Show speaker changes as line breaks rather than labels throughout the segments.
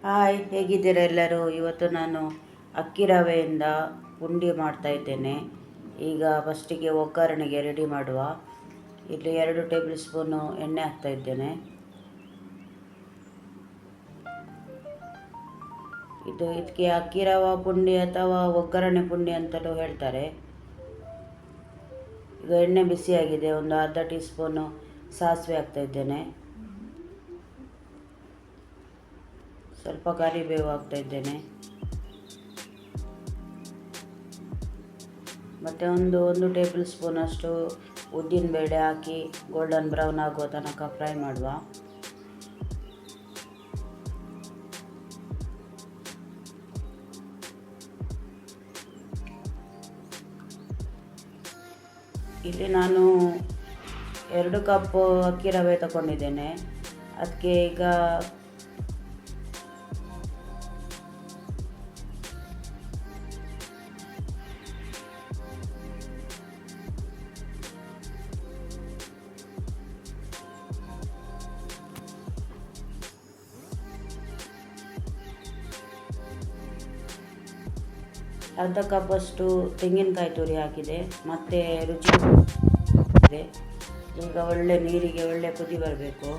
Hi, ಹೇಗಿದ್ದೀರಾ ಎಲ್ಲರೂ? ಇವತ್ತು ನಾನು ಅಕ್ಕಿ ರವೆಯಿಂದ ಪುಂಡಿ ಮಾಡ್ತಾಯಿದ್ದೇನೆ. ಈಗ ಫಸ್ಟಿಗೆ ಒಗ್ಗರಣೆಗೆ ರೆಡಿ ಮಾಡುವ. ಇಲ್ಲಿ 2 ಟೇಬಲ್ ಸ್ಪೂನು ಎಣ್ಣೆ ಹಾಕ್ತಾಯಿದ್ದೇನೆ. ಇದಕ್ಕೆ ಅಕ್ಕಿ ರವೆ ಪುಂಡಿ ಅಥವಾ ಒಗ್ಗರಣೆ ಪುಂಡಿ ಅಂತಲೂ ಹೇಳ್ತಾರೆ. ಈಗ ಎಣ್ಣೆ ಬಿಸಿಯಾಗಿದೆ. ಒಂದು ಅರ್ಧ ಟೀ ಸ್ಪೂನು ಸಾಸಿವೆ ಹಾಕ್ತಾಯಿದ್ದೇನೆ. ಸ್ವಲ್ಪ ಕರಿಬೇವು ಹಾಕ್ತಾಯಿದ್ದೇನೆ. ಮತ್ತು ಒಂದು ಟೇಬಲ್ ಸ್ಪೂನಷ್ಟು ಉದ್ದಿನಬೇಳೆ ಹಾಕಿ ಗೋಲ್ಡನ್ ಬ್ರೌನ್ ಆಗುವ ತನಕ ಫ್ರೈ ಮಾಡುವ. ಇಲ್ಲಿ ನಾನು 2 ಕಪ್ ಅಕ್ಕಿ ರವೆ ತಗೊಂಡಿದ್ದೇನೆ. ಅದಕ್ಕೆ ಈಗ ಅರ್ಧ ಕಪ್ಪಷ್ಟು ತೆಂಗಿನಕಾಯಿ ತುರಿ ಹಾಕಿದೆ. ಮತ್ತು ರುಚಿ ಇದೆ. ಈಗ ನೀರಿಗೆ ಒಳ್ಳೆ ಕುದಿ ಬರಬೇಕು.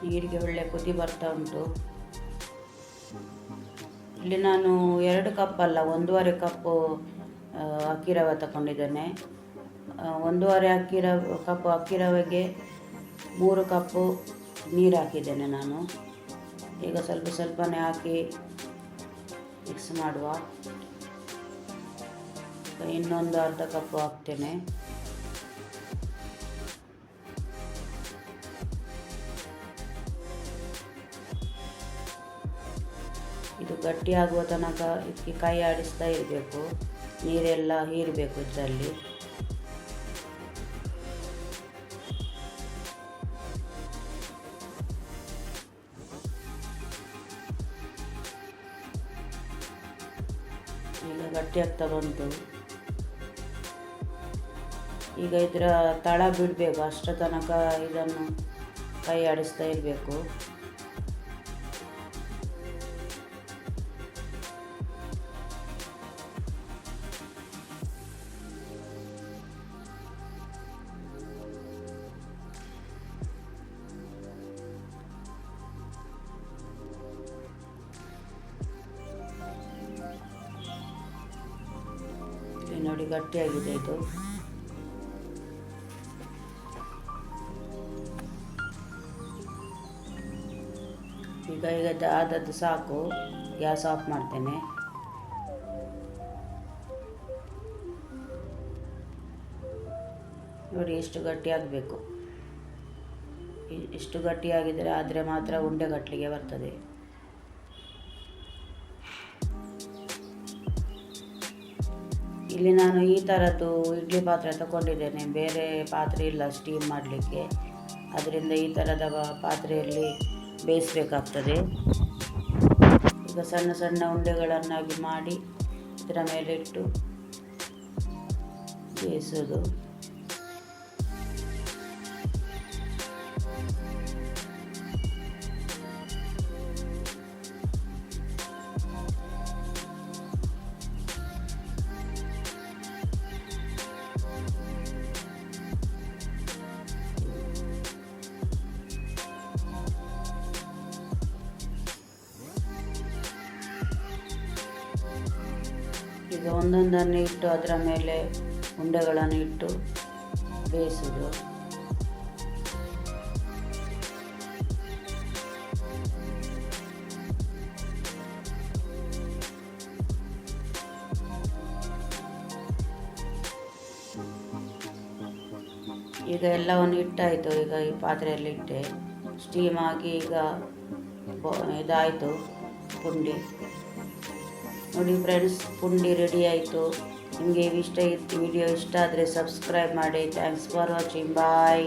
ನೀರಿಗೆ ಒಳ್ಳೆ ಕುದಿ ಬರ್ತಾ ಉಂಟು. ಇಲ್ಲಿ ನಾನು 2 ಕಪ್ ಅಲ್ಲ, 1.5 ಕಪ್ಪು ಅಕ್ಕಿ ರವೆ ತಗೊಂಡಿದ್ದೇನೆ. 1.5 ಕಪ್ ಅಕ್ಕಿ ರವೆಗೆ 3 ಕಪ್ಪು ನೀರು ಹಾಕಿದ್ದೇನೆ ನಾನು. ಈಗ ಸ್ವಲ್ಪನೇ ಹಾಕಿ ಮಿಕ್ಸ್ ಮಾಡುವ. ಇನ್ನೊಂದು ಅರ್ಧ ಕಪ್ಪು ಹಾಕ್ತೇನೆ. ಇದು ಗಟ್ಟಿಯಾಗುವ ತನಕ ಇದಕ್ಕೆ ಕೈ ಆಡಿಸ್ತಾ ಇರಬೇಕು. ನೀರೆಲ್ಲ ಹೀರಬೇಕು ಇದರಲ್ಲಿ. ಈಗ ಗಟ್ಟಿ ಆಗ್ತಾ ಬಂತು. ಈಗ ಇದರ ತಳ ಬಿಡಬೇಕು. ಅಷ್ಟರ ತನಕ ಇದನ್ನು ಕೈ ಆಡಿಸ್ತಾ ಇರಬೇಕು. ನೋಡಿ, ಗಟ್ಟಿಯಾಗಿದೆ ಇದು. ಈಗ ಆದದ್ದು ಸಾಕು. ಗ್ಯಾಸ್ ಆಫ್ ಮಾಡ್ತೇನೆ. ನೋಡಿ, ಎಷ್ಟು ಗಟ್ಟಿಯಾಗಬೇಕು. ಇಷ್ಟು ಗಟ್ಟಿಯಾಗಿದ್ದರೆ ಆದರೆ ಮಾತ್ರ ಉಂಡೆ ಗಟ್ಟಲಿಗೆ ಬರ್ತದೆ. ಇಲ್ಲಿ ನಾನು ಈ ಥರದ್ದು ಇಡ್ಲಿ ಪಾತ್ರೆ ತಗೊಂಡಿದ್ದೇನೆ. ಬೇರೆ ಪಾತ್ರೆ ಇಲ್ಲ ಸ್ಟೀಮ್ ಮಾಡಲಿಕ್ಕೆ. ಅದರಿಂದ ಈ ಥರದ ಪಾತ್ರೆಯಲ್ಲಿ ಬೇಯಿಸಬೇಕಾಗ್ತದೆ. ಈಗ ಸಣ್ಣ ಸಣ್ಣ ಉಂಡೆಗಳನ್ನಾಗಿ ಮಾಡಿ ಇದರ ಮೇಲೆ ಇಟ್ಟು ಬೇಯಿಸೋದು. ಈಗ ಒಂದೊಂದನ್ನು ಇಟ್ಟು ಅದರ ಮೇಲೆ ಉಂಡೆಗಳನ್ನು ಇಟ್ಟು ಬೇಯಿಸೋದು. ಈಗ ಎಲ್ಲವನ್ನು ಇಟ್ಟಾಯಿತು. ಈಗ ಈ ಪಾತ್ರೆಯಲ್ಲಿ ಇಟ್ಟೆ, ಸ್ಟೀಮ್ ಆಗಿ ಈಗ ಇದಾಯಿತು ಪುಂಡಿ. ನೋಡಿ ಫ್ರೆಂಡ್ಸ್, ಪುಂಡಿ ರೆಡಿ ಆಯಿತು. ನಿಮಗೆ ವಿಡಿಯೋ ಇಷ್ಟ ಆದರೆ ಸಬ್ಸ್ಕ್ರೈಬ್ ಮಾಡಿ. Thanks for watching. ಬಾಯ್.